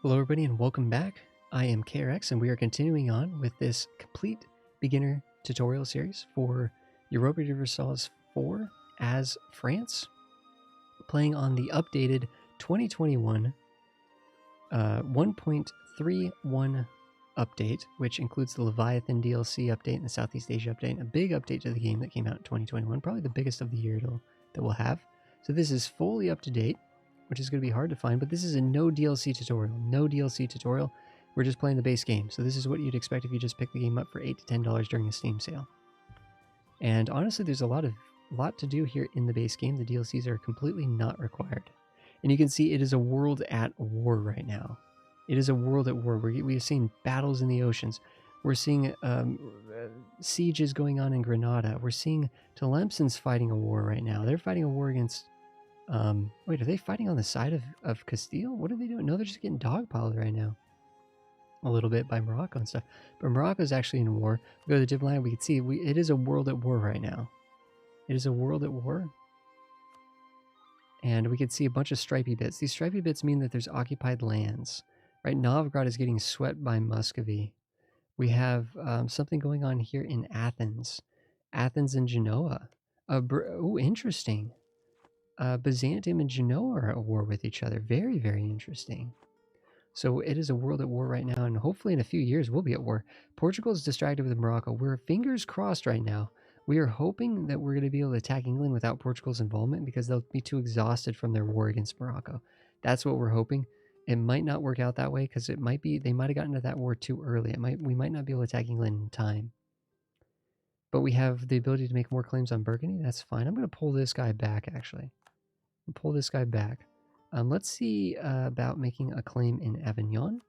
Hello everybody and welcome back. I am KRX and we are continuing on with this complete beginner tutorial series for Europa Universalis 4 as France, playing on the updated 2021 1.31 update, which includes the Leviathan DLC update and the Southeast Asia update, and a big update to the game that came out in 2021, probably the biggest of the year that we'll have. So this is fully up to date, which is going to be hard to find, but this is a no DLC tutorial. No DLC tutorial. We're just playing the base game. So this is what you'd expect if you just pick the game up for $8 to $10 during a Steam sale. And honestly, there's a lot to do here in the base game. The DLCs are completely not required. And you can see it is a world at war right now. It is a world at war. We're seeing battles in the oceans. We're seeing sieges going on in Granada. We're seeing Tlemcen's fighting a war right now. They're fighting a war against... wait, are they fighting on the side of Castile? What are they doing? No, they're just getting dogpiled right now. A little bit by Morocco and stuff. But Morocco's actually in war. We go to the diplomat, we can see it is a world at war right now. It is a world at war. And we can see a bunch of stripy bits. These stripy bits mean that there's occupied lands. Right, Novgorod is getting swept by Muscovy. We have something going on here in Athens. Athens and Genoa. Oh, interesting. Byzantium and Genoa are at war with each other. Very, very interesting. So it is a world at war right now, and hopefully in a few years we'll be at war. Portugal is distracted with Morocco. We're fingers crossed right now. We are hoping that we're going to be able to attack England without Portugal's involvement because they'll be too exhausted from their war against Morocco. That's what we're hoping. It might not work out that way because they might have gotten into that war too early. We might not be able to attack England in time. But we have the ability to make more claims on Burgundy. That's fine. I'm going to pull this guy back, actually. Pull this guy back. Let's see about making a claim in Avignon.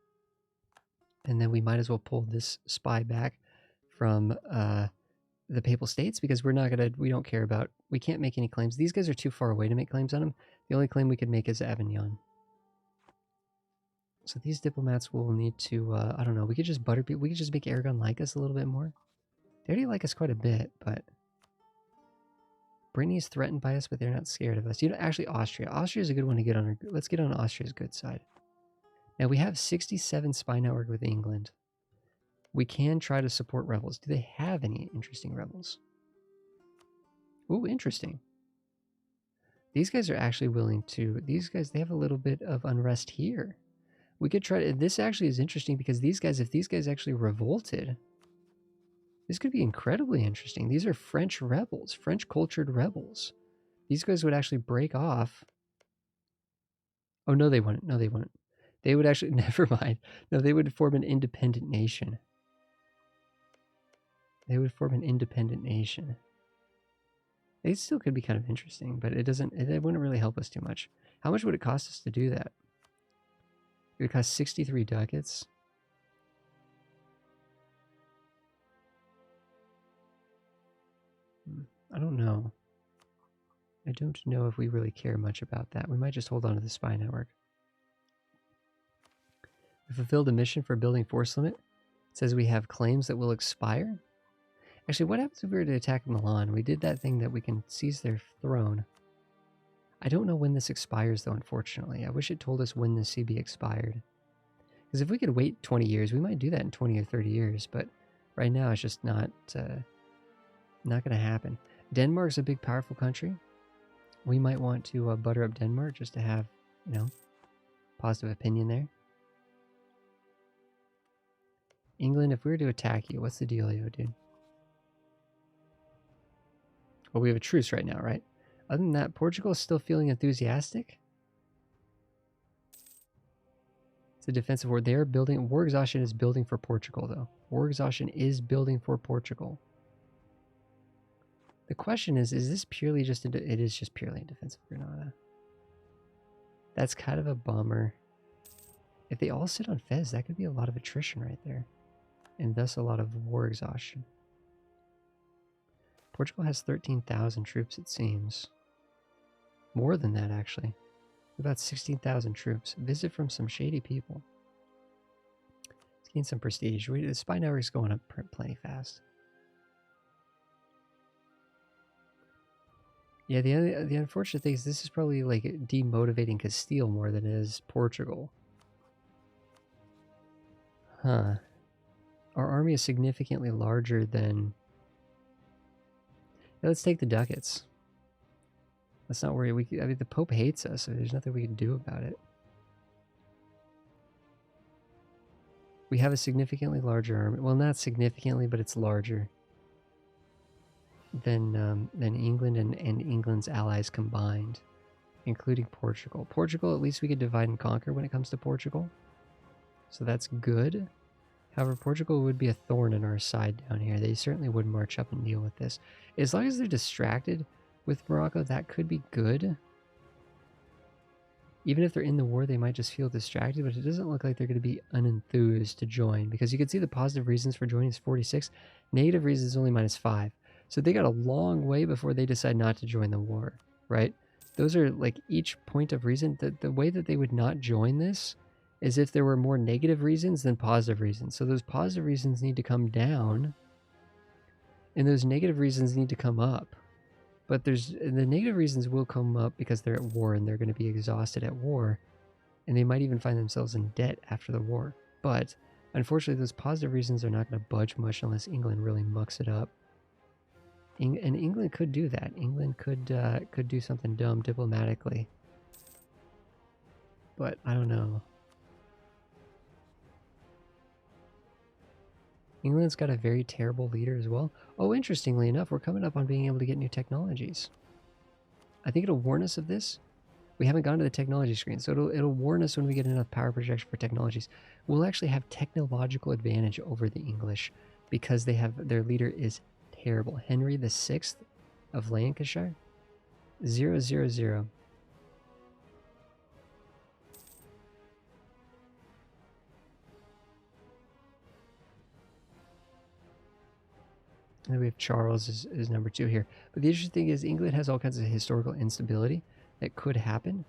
And then we might as well pull this spy back from the Papal States because we don't care about, we can't make any claims. These guys are too far away to make claims on them. The only claim we could make is Avignon. So these diplomats will need to, I don't know, we could just make Aragon like us a little bit more. They already like us quite a bit, but Brittany is threatened by us, but they're not scared of us. You know, actually Austria. Austria is a good one to get on. Let's get on Austria's good side. Now we have 67 spy network with England. We can try to support rebels. Do they have any interesting rebels? Ooh, interesting. These guys are actually willing to... These guys, they have a little bit of unrest here. We could try to... This actually is interesting because these guys, if these guys actually revolted... This could be incredibly interesting. These are French rebels, French cultured rebels. These guys would actually break off. Oh, no, they wouldn't. No, they wouldn't. They would actually, never mind. No, they would form an independent nation. They would form an independent nation. It still could be kind of interesting, but it wouldn't really help us too much. How much would it cost us to do that? It would cost 63 ducats. I don't know. I don't know if we really care much about that. We might just hold on to the spy network. We fulfilled a mission for building force limit. It says we have claims that will expire. Actually, what happens if we were to attack Milan? We did that thing that we can seize their throne. I don't know when this expires, though, unfortunately. I wish it told us when the CB expired. Because if we could wait 20 years, we might do that in 20 or 30 years. But right now, it's just not going to happen. Denmark's a big, powerful country. We might want to butter up Denmark just to have, you know, positive opinion there. England, if we were to attack you, what's the dealio, dude? Well, we have a truce right now, right? Other than that, Portugal is still feeling enthusiastic. It's a defensive war. They are building... War exhaustion is building for Portugal, though. War exhaustion is building for Portugal. The question is this purely just... It is just purely in defense of Granada. That's kind of a bummer. If they all sit on Fez, that could be a lot of attrition right there. And thus a lot of war exhaustion. Portugal has 13,000 troops, it seems. More than that, actually. About 16,000 troops. Visit from some shady people. Let's gain some prestige. The spy network is going up plenty fast. Yeah, the unfortunate thing is this is probably like demotivating Castile more than it is Portugal. Huh. Our army is significantly larger than... Yeah, let's take the ducats. Let's not worry. I mean, the Pope hates us, so there's nothing we can do about it. We have a significantly larger army. Well, not significantly, but it's larger than England and England's allies combined, including Portugal. Portugal, at least we could divide and conquer when it comes to Portugal. So that's good. However, Portugal would be a thorn in our side down here. They certainly would march up and deal with this. As long as they're distracted with Morocco, that could be good. Even if they're in the war, they might just feel distracted, but it doesn't look like they're going to be unenthused to join, because you can see the positive reasons for joining is 46, negative reasons is only -5. So they got a long way before they decide not to join the war, right? Those are like each point of reason. The way that they would not join this is if there were more negative reasons than positive reasons. So those positive reasons need to come down, and those negative reasons need to come up. But the negative reasons will come up because they're at war and they're going to be exhausted at war, and they might even find themselves in debt after the war. But unfortunately, those positive reasons are not going to budge much unless England really mucks it up. And England could do that. England could do something dumb diplomatically. But I don't know. England's got a very terrible leader as well. Oh, interestingly enough, we're coming up on being able to get new technologies. I think it'll warn us of this. We haven't gone to the technology screen, so it'll warn us when we get enough power projection for technologies. We'll actually have technological advantage over the English because their leader is terrible. Henry VI of Lancashire, 000. And then we have Charles is number 2 here. But the interesting thing is England has all kinds of historical instability that could happen.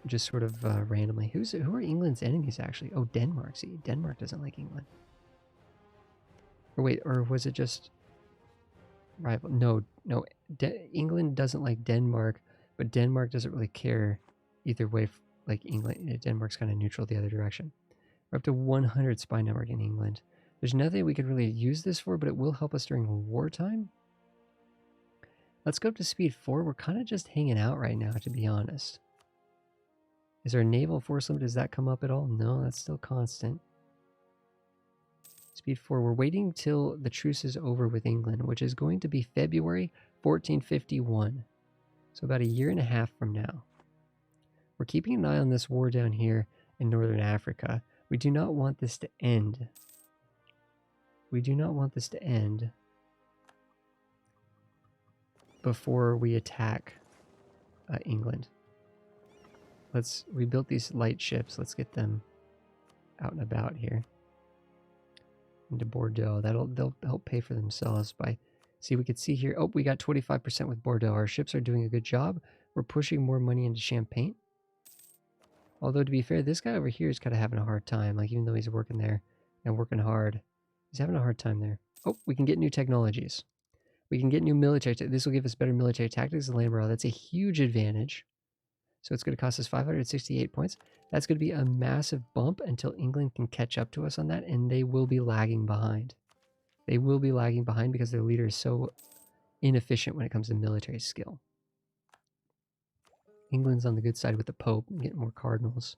Just sort of randomly. Who are England's enemies, actually? Oh, Denmark. See, Denmark doesn't like England. Or wait, or was it just rival? No. England doesn't like Denmark, but Denmark doesn't really care either way. Like England, Denmark's kind of neutral the other direction. We're up to 100 spy network in England. There's nothing we could really use this for, but it will help us during wartime. Let's go up to speed 4. We're kind of just hanging out right now, to be honest. Is our naval force limit? Does that come up at all? No, that's still constant. Speed 4. We're waiting till the truce is over with England, which is going to be February 1451. So about a year and a half from now. We're keeping an eye on this war down here in Northern Africa. We do not want this to end. We do not want this to end before we attack England. We built these light ships. Let's get them out and about here. Into Bordeaux. They'll help pay for themselves by... See, we could see here. Oh, we got 25% with Bordeaux. Our ships are doing a good job. We're pushing more money into Champagne. Although, to be fair, this guy over here is kind of having a hard time. Like, even though he's working there and working hard, he's having a hard time there. Oh, we can get new technologies. We can get new military... This will give us better military tactics and land morale. That's a huge advantage. So it's going to cost us 568 points. That's going to be a massive bump until England can catch up to us on that, and they will be lagging behind. They will be lagging behind because their leader is so inefficient when it comes to military skill. England's on the good side with the Pope and getting more cardinals.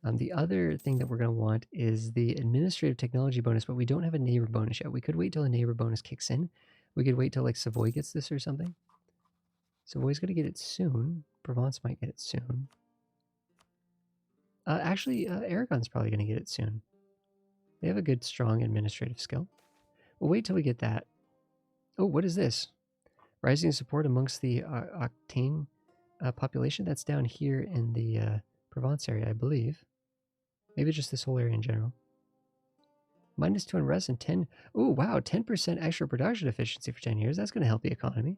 The other thing that we're going to want is the administrative technology bonus, but we don't have a neighbor bonus yet. We could wait till a neighbor bonus kicks in. We could wait till like Savoy gets this or something. Savoy's going to get it soon. Provence might get it soon. Actually, Aragon's probably going to get it soon. They have a good, strong administrative skill. We'll wait till we get that. Oh, what is this? Rising support amongst the Octane population. That's down here in the Provence area, I believe. Maybe just this whole area in general. -2 unrest and 10... Oh, wow, 10% extra production efficiency for 10 years. That's going to help the economy.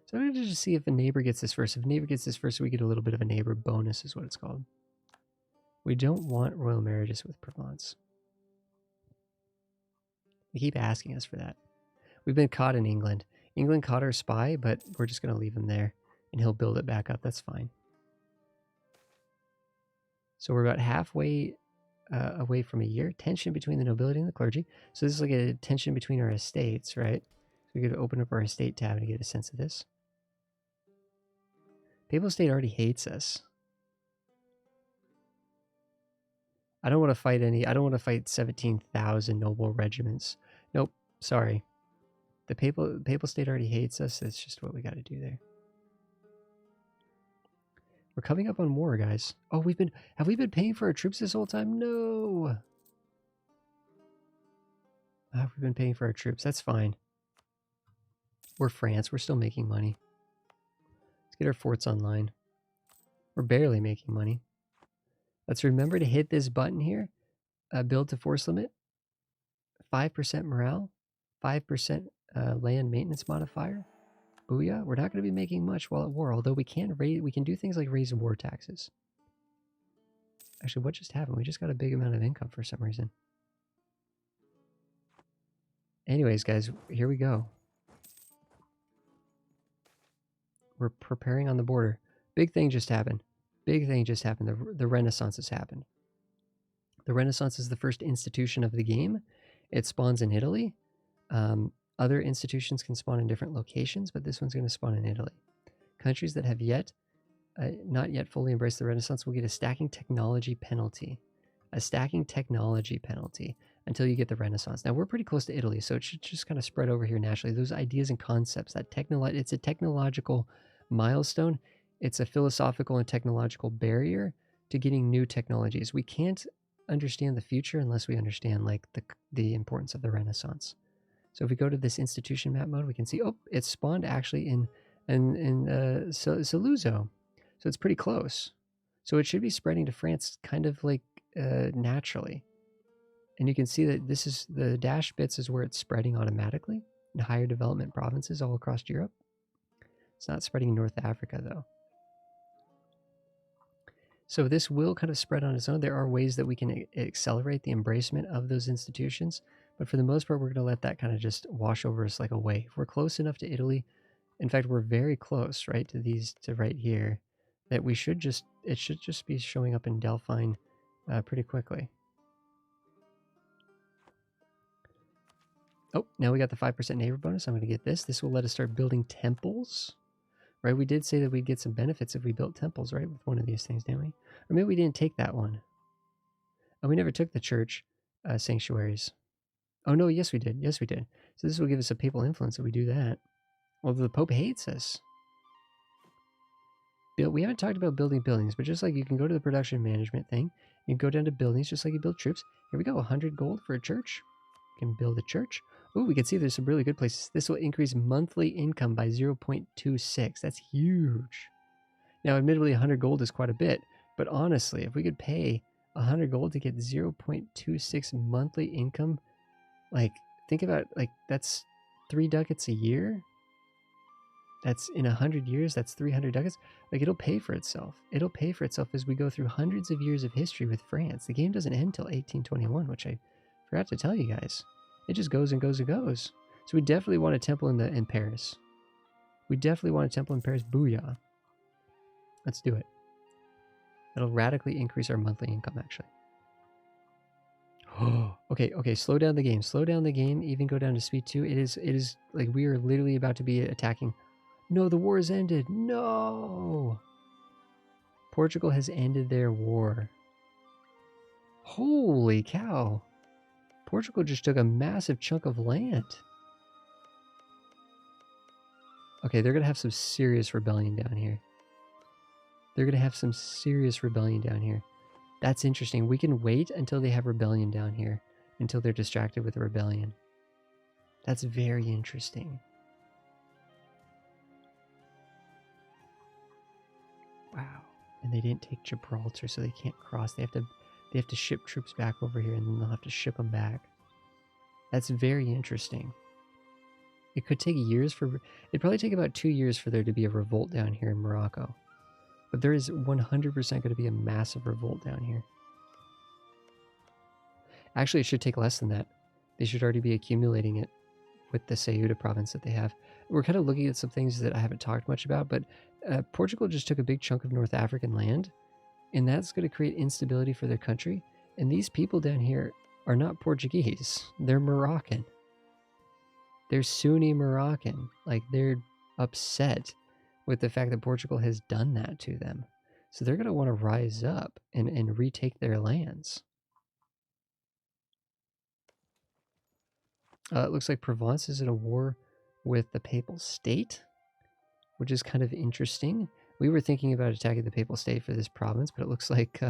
So I'm going to just see if a neighbor gets this first. If a neighbor gets this first, we get a little bit of a neighbor bonus is what it's called. We don't want royal marriages with Provence. They keep asking us for that. We've been caught in England. England caught our spy, but we're just going to leave him there. And he'll build it back up. That's fine. So we're about halfway away from a year. Tension between the nobility and the clergy. So this is like a tension between our estates, right? So we could open up our estate tab to get a sense of this. Papal state already hates us. I don't want to fight I don't want to fight 17,000 noble regiments. Nope, sorry. The papal state already hates us. That's just what we got to do there. We're coming up on war, guys. Oh, have we been paying for our troops this whole time? No. Have we been paying for our troops? That's fine. We're France. We're still making money. Let's get our forts online. We're barely making money. Let's remember to hit this button here. Build to force limit. 5% morale. 5% land maintenance modifier. Booyah. We're not going to be making much while at war, although we can do things like raise war taxes. Actually, what just happened? We just got a big amount of income for some reason. Anyways, guys, here we go. We're preparing on the border. Big thing just happened. Big thing just happened. The Renaissance has happened. The Renaissance is the first institution of the game. It spawns in Italy. Other institutions can spawn in different locations, but this one's going to spawn in Italy. Countries that have not yet fully embraced the Renaissance will get a stacking technology penalty. A stacking technology penalty until you get the Renaissance. Now, we're pretty close to Italy, so it should just kind of spread over here naturally. Those ideas and concepts, it's a technological milestone. It's a philosophical and technological barrier to getting new technologies. We can't understand the future unless we understand like the importance of the Renaissance. So if we go to this institution map mode, we can see, oh, it's spawned actually in Saluzzo. So it's pretty close. So it should be spreading to France kind of like naturally. And you can see that this is the dashed bits is where it's spreading automatically in higher development provinces all across Europe. It's not spreading in North Africa though. So this will kind of spread on its own. There are ways that we can accelerate the embracement of those institutions, but for the most part, we're going to let that kind of just wash over us like a wave. We're close enough to Italy. In fact, we're very close, right, to right here, that it should just be showing up in Delphine pretty quickly. Oh, now we got the 5% neighbor bonus. I'm going to get this. This will let us start building temples. Right, we did say that we'd get some benefits if we built temples, right, with one of these things, didn't we? Or maybe we didn't take that one. Oh, we never took the church sanctuaries. Oh, no, yes, we did. Yes, we did. So this will give us a papal influence if we do that. Although the Pope hates us. We haven't talked about building buildings, but just like you can go to the production management thing, you can go down to buildings just like you build troops. Here we go, 100 gold for a church. You can build a church. Oh, we can see there's some really good places. This will increase monthly income by 0.26. That's huge. Now, admittedly, 100 gold is quite a bit, but honestly, if we could pay 100 gold to get 0.26 monthly income, like, think about, like, that's 3 ducats a year. That's in 100 years, that's 300 ducats. Like, it'll pay for itself. It'll pay for itself as we go through hundreds of years of history with France. The game doesn't end until 1821, which I forgot to tell you guys. It just goes and goes and goes. So we definitely want a temple in Paris. We definitely want a temple in Paris. Booyah. Let's do it. That'll radically increase our monthly income, actually. Okay, slow down the game. Slow down the game, even go down to speed 2. It is like we are literally about to be attacking. No, the war has ended. No! Portugal has ended their war. Holy cow. Portugal just took a massive chunk of land. Okay, they're going to have some serious rebellion down here. They're going to have some serious rebellion down here. That's interesting. We can wait until they have rebellion down here, until they're distracted with the rebellion. That's very interesting. Wow. And they didn't take Gibraltar, so they can't cross. They have to ship troops back over here, and then they'll have to ship them back. That's very interesting. It could take years it'd probably take about 2 years for there to be a revolt down here in Morocco. But there is 100% going to be a massive revolt down here. Actually, it should take less than that. They should already be accumulating it with the Ceuta province that they have. We're kind of looking at some things that I haven't talked much about, but Portugal just took a big chunk of North African land, and that's going to create instability for their country. And these people down here are not Portuguese. They're Moroccan. They're Sunni Moroccan. Like, they're upset with the fact that Portugal has done that to them. So they're going to want to rise up and retake their lands. It looks like Provence is at a war with the Papal State, which is kind of interesting. We were thinking about attacking the Papal State for this province, but it looks like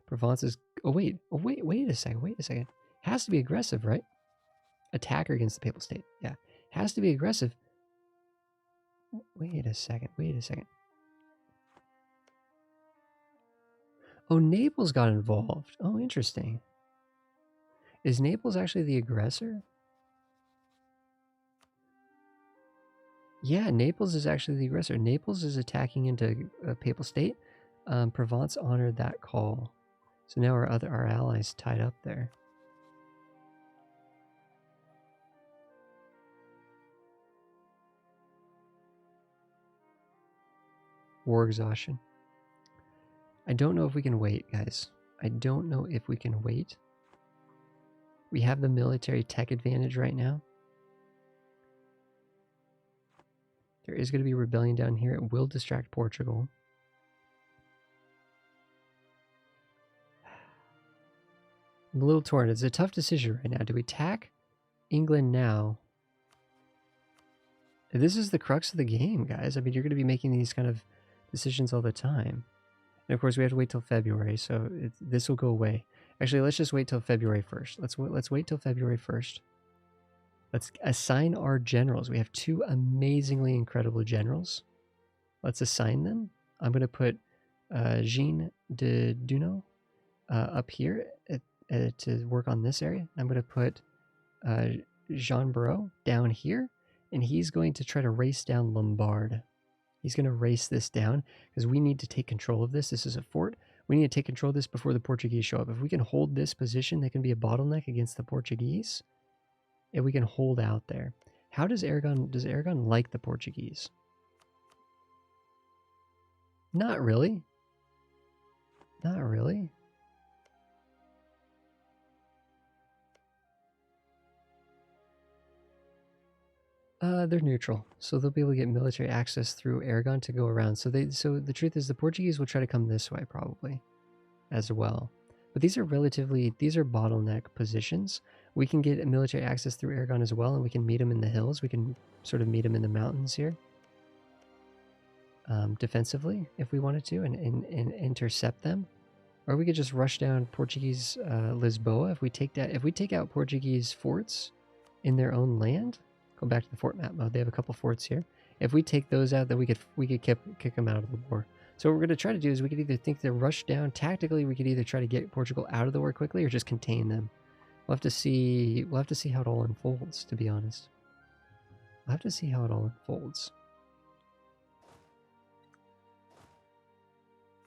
Provence is... wait a second. Has to be aggressive, right? Attacker against the Papal State. Yeah. Has to be aggressive. Wait a second. Oh, Naples got involved. Oh, interesting. Is Naples actually the aggressor? Yeah, Naples is actually the aggressor. Naples is attacking into a Papal State. Provence honored that call. So now our allies tied up there. War exhaustion. I don't know if we can wait, guys. I don't know if we can wait. We have the military tech advantage right now. There is going to be rebellion down here. It will distract Portugal. I'm a little torn. It's a tough decision right now. Do we attack England now? This is the crux of the game, guys. I mean, you're going to be making these kind of decisions all the time. And of course, we have to wait till February, so this will go away. Actually, let's just wait till February 1st. Let's wait till February 1st. Let's assign our generals. We have 2 amazingly incredible generals. Let's assign them. I'm going to put Jean de Duno up here to work on this area. I'm going to put Jean Barreau down here, and he's going to try to race down Lombard. He's going to race this down because we need to take control of this. This is a fort. We need to take control of this before the Portuguese show up. If we can hold this position, they can be a bottleneck against the Portuguese. If we can hold out there. How does Aragon like the Portuguese? Not really. Not really. They're neutral, so they'll be able to get military access through Aragon to go around. So the truth is the Portuguese will try to come this way probably as well. But these are bottleneck positions. We can get military access through Aragon as well, and we can meet them in the hills. We can sort of meet them in the mountains here. Defensively, if we wanted to, and intercept them. Or we could just rush down Portuguese Lisboa. If we take out Portuguese forts in their own land. Go back to the fort map mode. They have a couple forts here. If we take those out, then we could kick them out of the war. So what we're going to try to do is we could either think they're rushed down tactically. We could either try to get Portugal out of the war quickly or just contain them. We'll have to see how it all unfolds. To be honest, we'll have to see how it all unfolds.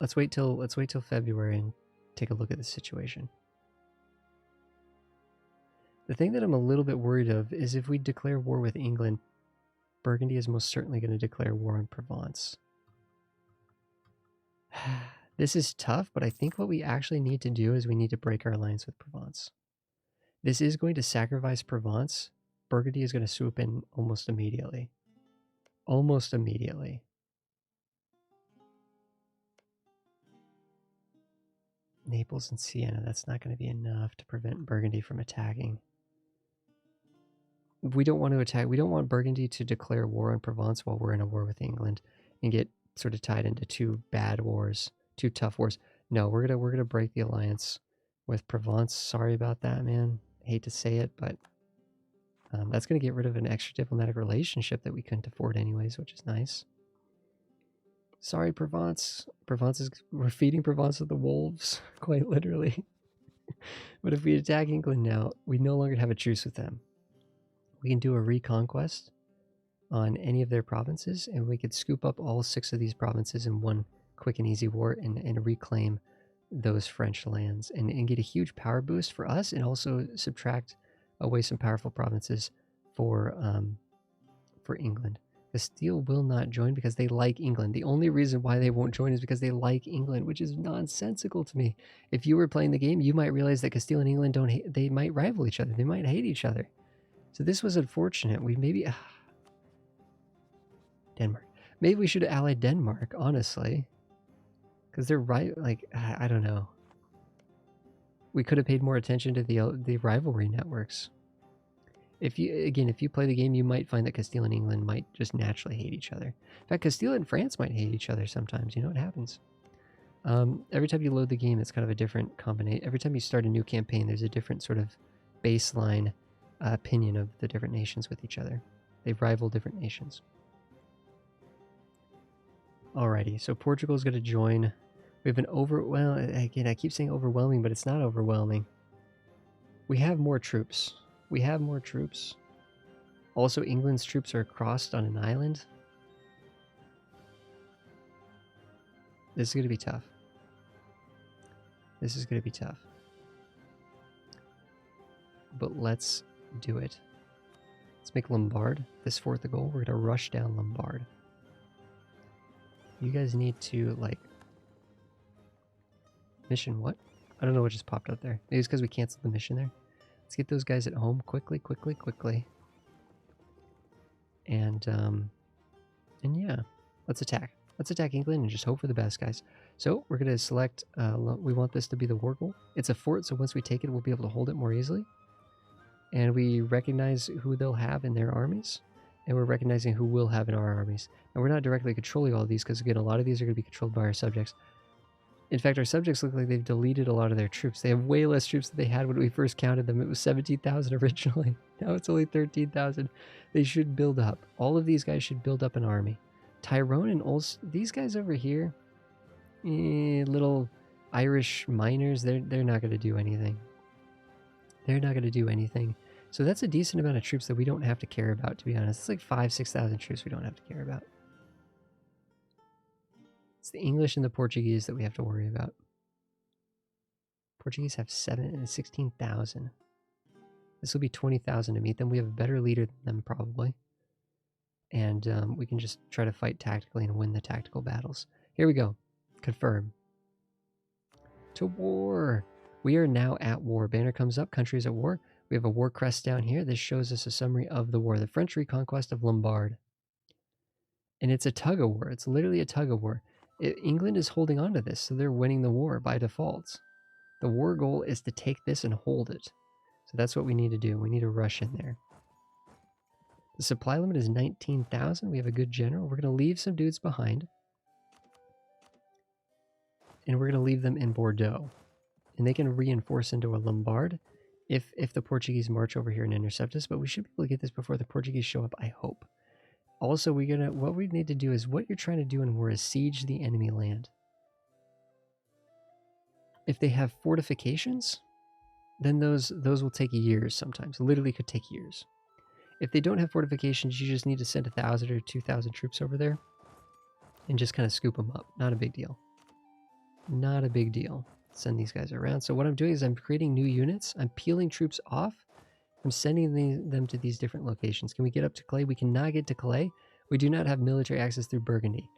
Let's wait till February and take a look at the situation. The thing that I'm a little bit worried of is if we declare war with England, Burgundy is most certainly going to declare war on Provence. This is tough, but I think what we actually need to do is we need to break our alliance with Provence. This is going to sacrifice Provence. Burgundy is going to swoop in almost immediately. Almost immediately. Naples and Siena, that's not going to be enough to prevent Burgundy from attacking. We don't want to attack. We don't want Burgundy to declare war on Provence while we're in a war with England and get sort of tied into 2 bad wars, 2 tough wars. No, we're gonna break the alliance with Provence. Sorry about that, man. Hate to say it, but that's gonna get rid of an extra diplomatic relationship that we couldn't afford anyways, which is nice. Sorry, Provence. We're feeding Provence with the wolves, quite literally. But if we attack England now, we no longer have a truce with them. We can do a reconquest on any of their provinces, and we could scoop up all 6 of these provinces in one quick and easy war and reclaim those French lands and get a huge power boost for us, and also subtract away some powerful provinces for England. Castile will not join because they like England. The only reason why they won't join is because they like England, which is nonsensical to me. If you were playing the game, you might realize that Castile and England don't hate, they might rival each other. They might hate each other. So this was unfortunate. We maybe... Denmark. Maybe we should have allied Denmark, honestly. Because they're right, like, I don't know. We could have paid more attention to the rivalry networks. If you play the game, you might find that Castile and England might just naturally hate each other. In fact, Castile and France might hate each other sometimes. You know what happens. Every time you load the game, it's kind of a different combination. Every time you start a new campaign, there's a different sort of baseline opinion of the different nations with each other. They rival different nations. Alrighty, so Portugal's going to join. We have well, again, I keep saying overwhelming, but it's not overwhelming. We have more troops. We have more troops. Also, England's troops are crossed on an island. This is going to be tough. This is going to be tough. But let's do it. Let's make Lombard this fourth the goal. We're going to rush down Lombard. You guys need to, like... Mission what? I don't know what just popped up there. Maybe it's because we canceled the mission there. Let's get those guys at home quickly. And yeah, let's attack. Let's attack England and just hope for the best, guys. So we're going to select, we want this to be the war goal. It's a fort, so once we take it, we'll be able to hold it more easily. And we recognize who they'll have in their armies. And we're recognizing who we'll have in our armies. And we're not directly controlling all of these because, again, a lot of these are going to be controlled by our subjects. In fact, our subjects look like they've deleted a lot of their troops. They have way less troops than they had when we first counted them. It was 17,000 originally. Now it's only 13,000. They should build up. All of these guys should build up an army. Tyrone and Ulster, these guys over here, little Irish miners, they're not going to do anything. They're not going to do anything. So that's a decent amount of troops that we don't have to care about, to be honest. It's like 5,000-6,000 troops we don't have to care about. It's the English and the Portuguese that we have to worry about. Portuguese have 16,000. This will be 20,000 to meet them. We have a better leader than them, probably. And we can just try to fight tactically and win the tactical battles. Here we go. Confirm. To war. We are now at war. Banner comes up. Country is at war. We have a war crest down here. This shows us a summary of the war. The French reconquest of Lombard. And it's a tug-of-war. It's literally a tug-of-war. England is holding on to this, so they're winning the war by default. The war goal is to take this and hold it. So that's what we need to do. We need to rush in there. The supply limit is 19,000. We have a good general. We're going to leave some dudes behind. And we're going to leave them in Bordeaux. And they can reinforce into a Lombard if the Portuguese march over here and intercept us. But we should be able to get this before the Portuguese show up, I hope. Also, what we need to do is what you're trying to do in war is siege the enemy land. If they have fortifications, then those will take years sometimes. Literally could take years. If they don't have fortifications, you just need to send 1,000 or 2,000 troops over there and just kind of scoop them up. Not a big deal. Not a big deal. Send these guys around. So what I'm doing is I'm creating new units. I'm peeling troops off. I'm sending them to these different locations. Can we get up to Calais? We cannot get to Calais. We do not have military access through Burgundy.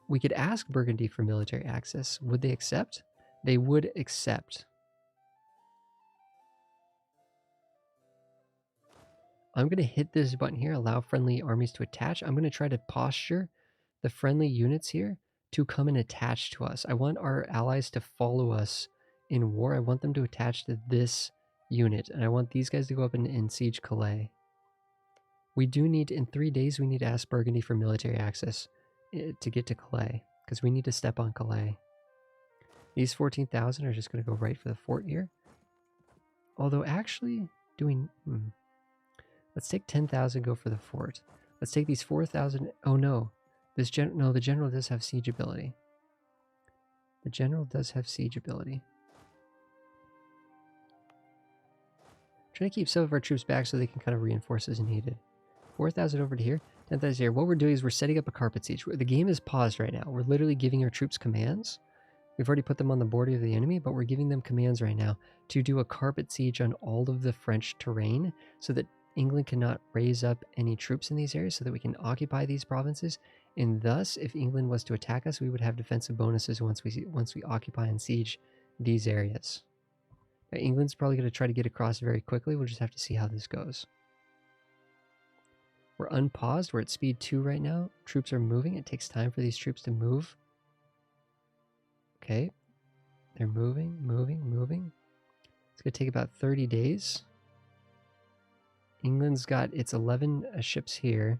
We could ask Burgundy for military access. Would they accept? They would accept. I'm going to hit this button here, allow friendly armies to attach. I'm going to try to posture the friendly units here to come and attach to us. I want our allies to follow us in war. I want them to attach to this unit, and I want these guys to go up and siege Calais. We do need, in 3 days, we need to ask Burgundy for military access to get to Calais, because we need to step on Calais. These 14,000 are just going to go right for the fort here. Although actually doing... Let's take 10,000, go for the fort. Let's take these 4,000... Oh no, the general does have siege ability. The general does have siege ability. Trying to keep some of our troops back so they can kind of reinforce as needed. 4,000 over to here, 10,000 here. What we're doing is we're setting up a carpet siege. The game is paused right now. We're literally giving our troops commands. We've already put them on the border of the enemy, but we're giving them commands right now to do a carpet siege on all of the French terrain so that England cannot raise up any troops in these areas so that we can occupy these provinces. And thus, if England was to attack us, we would have defensive bonuses once we occupy and siege these areas. Now, England's probably going to try to get across very quickly. We'll just have to see how this goes. We're unpaused. We're at speed 2 right now. Troops are moving. It takes time for these troops to move. Okay. They're moving, moving. It's going to take about 30 days. England's got its 11 ships here.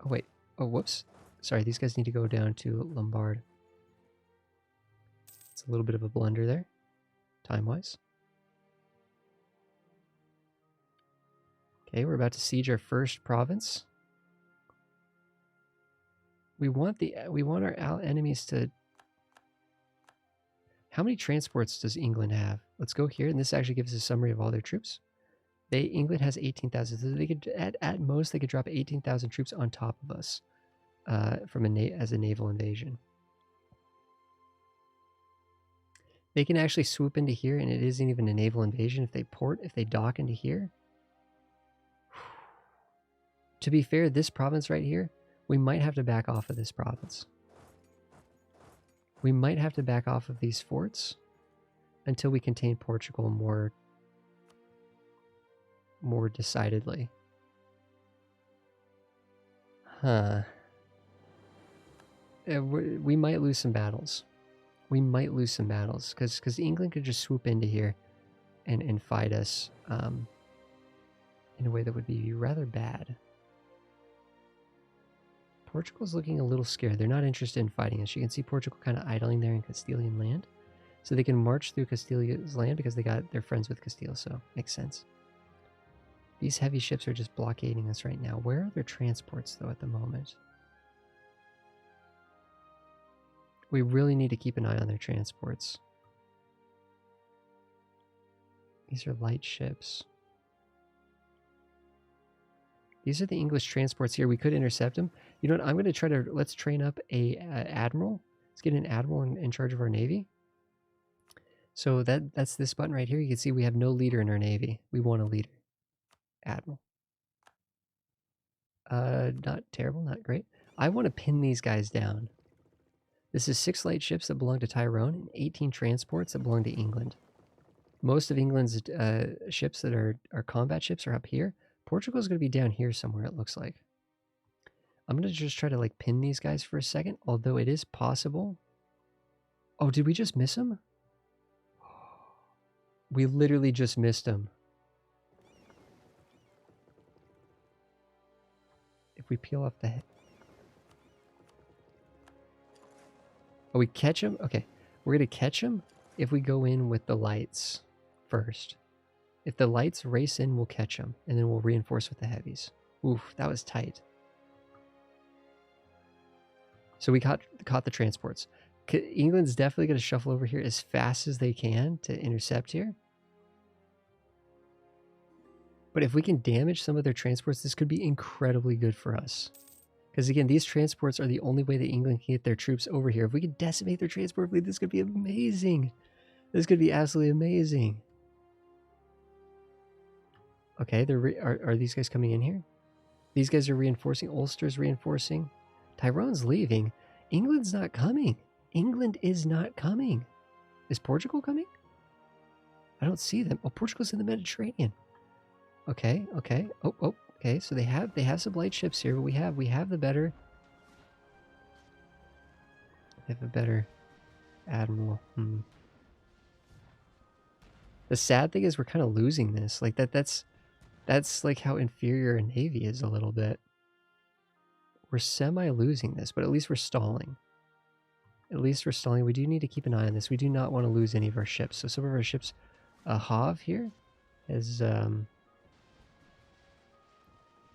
Oh, wait. Oh, whoops. Sorry, these guys need to go down to Lombard. It's a little bit of a blunder there, time-wise. Okay, we're about to siege our first province. We want our enemies to... How many transports does England have? Let's go here, and this actually gives us a summary of all their troops. England has 18,000, so they could at most they could drop 18,000 troops on top of us as a naval invasion. They can actually swoop into here, and it isn't even a naval invasion if they dock into here. To be fair, this province right here, we might have to back off of this province. We might have to back off of these forts until we contain Portugal more decidedly. Huh. We might lose some battles. We might lose some battles because England could just swoop into here and fight us in a way that would be rather bad. Portugal's looking a little scared. They're not interested in fighting us. You can see Portugal kind of idling there in Castilian land. So they can march through Castilia's land because they're friends with Castile, so makes sense. These heavy ships are just blockading us right now. Where are their transports, though, at the moment? We really need to keep an eye on their transports. These are light ships. These are the English transports here. We could intercept them. You know what? I'm going to try to... Let's train up a admiral. Let's get an admiral in charge of our navy. So that's this button right here. You can see we have no leader in our navy. We want a leader. Admiral. Not terrible, not great. I want to pin these guys down. This is 6 light ships that belong to Tyrone and 18 transports that belong to England. Most of England's ships that are combat ships are up here. Portugal's going to be down here somewhere, it looks like. I'm going to just try to like pin these guys for a second, although it is possible. Oh, did we just miss them? We literally just missed them. If we peel off the head. Oh, we catch them? Okay. We're going to catch them if we go in with the lights first. If the lights race in, we'll catch them. And then we'll reinforce with the heavies. Oof, that was tight. So we caught the transports. England's definitely going to shuffle over here as fast as they can to intercept here. But if we can damage some of their transports, this could be incredibly good for us. Because again, these transports are the only way that England can get their troops over here. If we could decimate their transport fleet, this could be amazing. This could be absolutely amazing. Okay, are these guys coming in here? These guys are reinforcing. Ulster's reinforcing. Tyrone's leaving. England's not coming. England is not coming. Is Portugal coming? I don't see them. Oh, Portugal's in the Mediterranean. Okay, okay. Oh, okay. So they have some light ships here, but we have the better. We have a better admiral. The sad thing is we're kind of losing this. Like that's like how inferior a navy is a little bit. We're semi-losing this, but at least we're stalling. At least we're stalling. We do need to keep an eye on this. We do not want to lose any of our ships. So some of our ships, Hav here is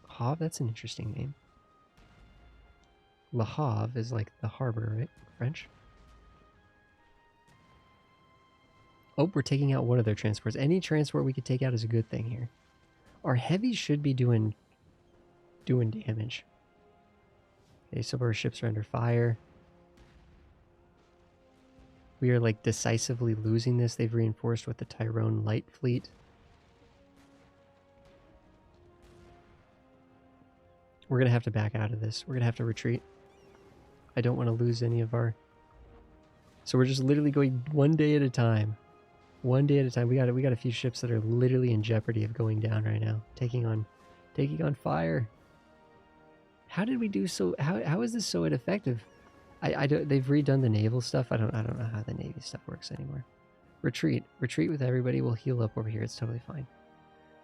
Hav. That's an interesting name. Le Havre is like the harbor, right? French. Oh, we're taking out one of their transports. Any transport we could take out is a good thing here. Our heavies should be doing damage. Okay, some of our ships are under fire. We are like decisively losing this. They've reinforced with the Tyrone light fleet. We're going to have to back out of this. We're going to have to retreat. I don't want to lose any of our... So we're just literally going one day at a time. One day at a time. We got a few ships that are literally in jeopardy of going down right now. Taking on fire. How did we do so... How is this so ineffective? I don't... They've redone the naval stuff. I don't know how the Navy stuff works anymore. Retreat. Retreat with everybody. We'll heal up over here. It's totally fine.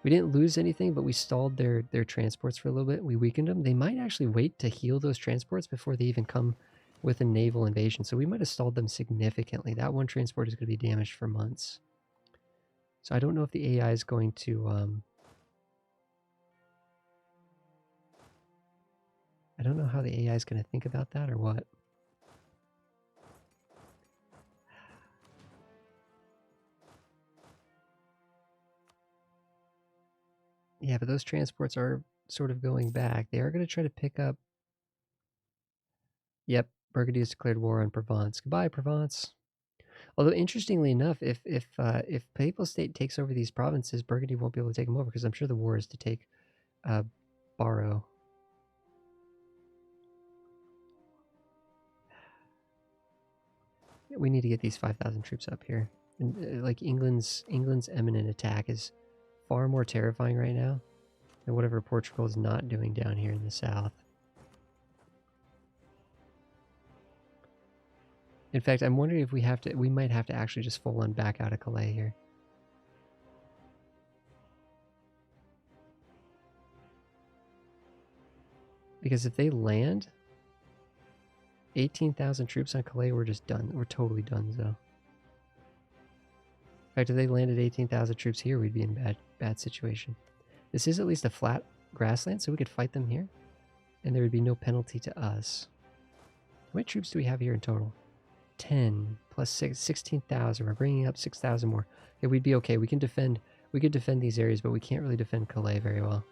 We didn't lose anything, but we stalled their transports for a little bit. We weakened them. They might actually wait to heal those transports before they even come with a naval invasion. So we might have stalled them significantly. That one transport is going to be damaged for months. So I don't know if the AI is going to... I don't know how the AI is going to think about that or what. Yeah, but those transports are sort of going back. They are going to try to pick up... Yep, Burgundy has declared war on Provence. Goodbye, Provence. Although, interestingly enough, if Papal State takes over these provinces, Burgundy won't be able to take them over because I'm sure the war is to take Barrow. We need to get these 5,000 troops up here. And, like England's imminent attack is far more terrifying right now than whatever Portugal is not doing down here in the south. In fact, I'm wondering if we might have to actually just full on back out of Calais here. Because if they land 18,000 troops on Calais, we're just done. We're totally done, though. In fact, if they landed 18,000 troops here, we'd be in bad situation. This is at least a flat grassland, so we could fight them here. And there would be no penalty to us. How many troops do we have here in total? 10 plus 6, 16,000. We're bringing up 6,000 more. Okay, we'd be okay. We could defend these areas, but we can't really defend Calais very well.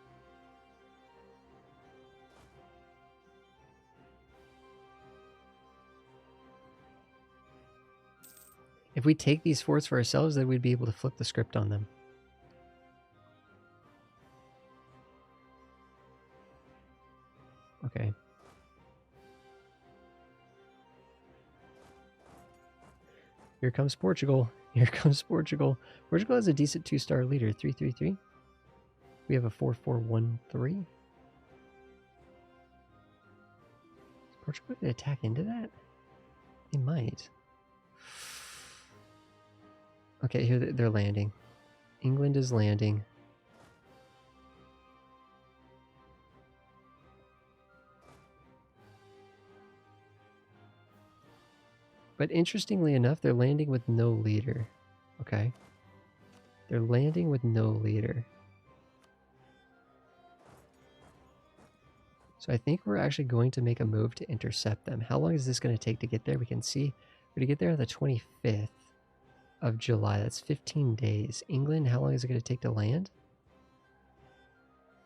If we take these forts for ourselves, then we'd be able to flip the script on them. Okay. Here comes Portugal. Here comes Portugal. Portugal has a decent 2-star leader, 333. We have a 4413. Is Portugal going to attack into that? They might. Okay, here they're landing. England is landing. But interestingly enough, they're landing with no leader. Okay. They're landing with no leader. So I think we're actually going to make a move to intercept them. How long is this going to take to get there? We can see we're going to get there on the 25th of July. That's 15 days. England, how long is it going to take to land?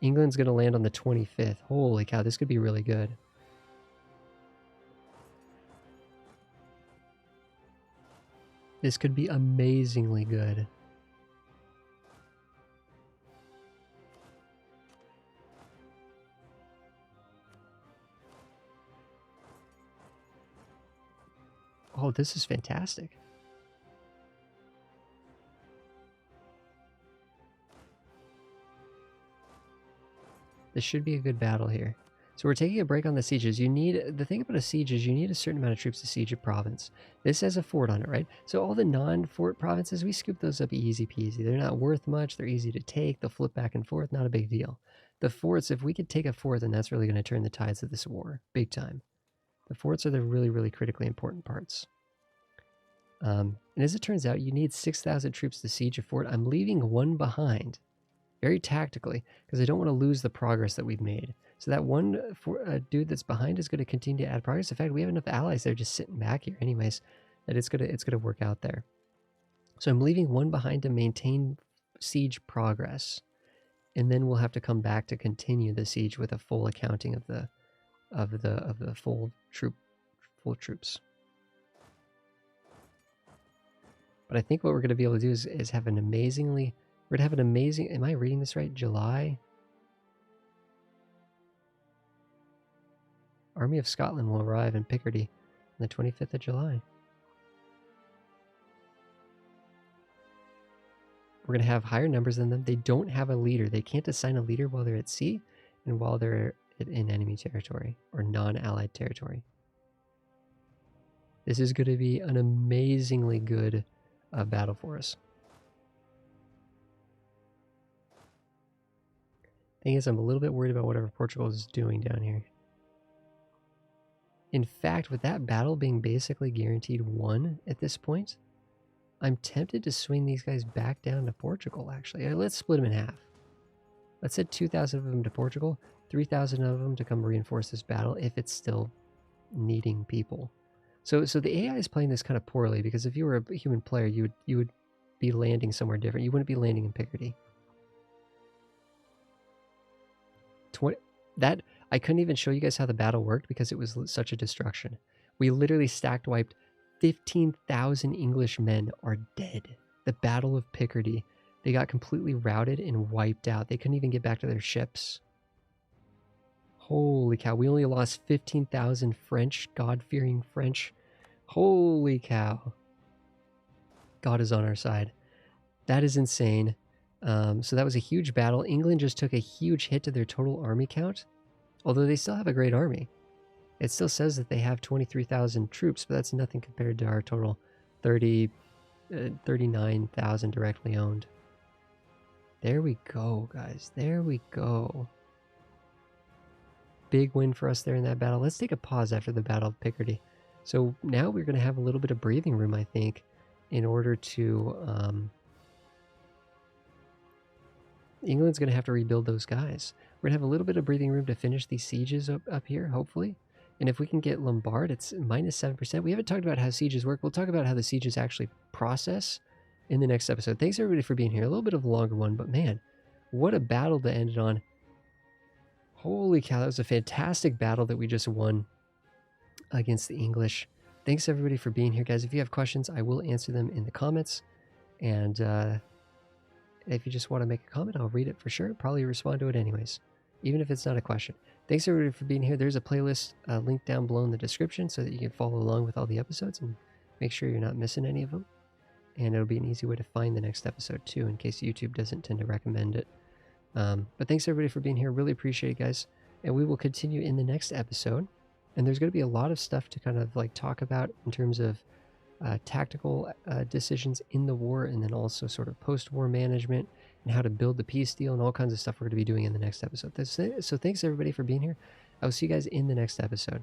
England's going to land on the 25th. Holy cow, this could be really good. This could be amazingly good. Oh, this is fantastic. This should be a good battle here. So we're taking a break on the sieges. The thing about a siege is you need a certain amount of troops to siege a province. This has a fort on it, right? So all the non-fort provinces, we scoop those up easy peasy. They're not worth much. They're easy to take. They'll flip back and forth. Not a big deal. The forts, if we could take a fort, then that's really going to turn the tides of this war. Big time. The forts are the really, really critically important parts. And as it turns out, you need 6,000 troops to siege a fort. I'm leaving one behind, very tactically, because I don't want to lose the progress that we've made. So that one dude that's behind is going to continue to add progress. In fact, we have enough allies there just sitting back here anyways, that it's going to work out there. So I'm leaving one behind to maintain siege progress. And then we'll have to come back to continue the siege with a full accounting of the full troops. But I think what we're going to be able to do is have an amazingly... We're going to have an amazing... Am I reading this right? July? Army of Scotland will arrive in Picardy on the 25th of July. We're going to have higher numbers than them. They don't have a leader. They can't assign a leader while they're at sea and while they're in enemy territory or non-allied territory. This is going to be an amazingly good battle for us. Thing is, I'm a little bit worried about whatever Portugal is doing down here. In fact, with that battle being basically guaranteed won at this point, I'm tempted to swing these guys back down to Portugal, actually. Let's split them in half. Let's send 2,000 of them to Portugal, 3,000 of them to come reinforce this battle if it's still needing people. So the AI is playing this kind of poorly, because if you were a human player, you would be landing somewhere different. You wouldn't be landing in Picardy. I couldn't even show you guys how the battle worked because it was such a destruction. We literally stacked wiped 15,000 English men are dead. The Battle of Picardy. They got completely routed and wiped out. They couldn't even get back to their ships. Holy cow. We only lost 15,000 French, God-fearing French. Holy cow. God is on our side. That is insane. So that was a huge battle. England just took a huge hit to their total army count, although they still have a great army. It still says that they have 23,000 troops, but that's nothing compared to our total 39,000 directly owned. There we go, guys. There we go. Big win for us there in that battle. Let's take a pause after the Battle of Picardy. So now we're going to have a little bit of breathing room, I think, in order to... England's going to have to rebuild those guys. We're going to have a little bit of breathing room to finish these sieges up here, hopefully. And if we can get Lombard, it's minus 7%. We haven't talked about how sieges work. We'll talk about how the sieges actually process in the next episode. Thanks, everybody, for being here. A little bit of a longer one, but man, what a battle to end it on. Holy cow, that was a fantastic battle that we just won against the English. Thanks, everybody, for being here, guys. If you have questions, I will answer them in the comments. And if you just want to make a comment, I'll read it for sure. Probably respond to it anyways, even if it's not a question. Thanks, everybody, for being here. There's a playlist linked down below in the description so that you can follow along with all the episodes and make sure you're not missing any of them. And it'll be an easy way to find the next episode, too, in case YouTube doesn't tend to recommend it. But thanks, everybody, for being here. Really appreciate it, guys. And we will continue in the next episode. And there's going to be a lot of stuff to kind of like talk about in terms of tactical decisions in the war, and then also sort of post-war management and how to build the peace deal and all kinds of stuff we're going to be doing in the next episode. So thanks, everybody, for being here. I will see you guys in the next episode.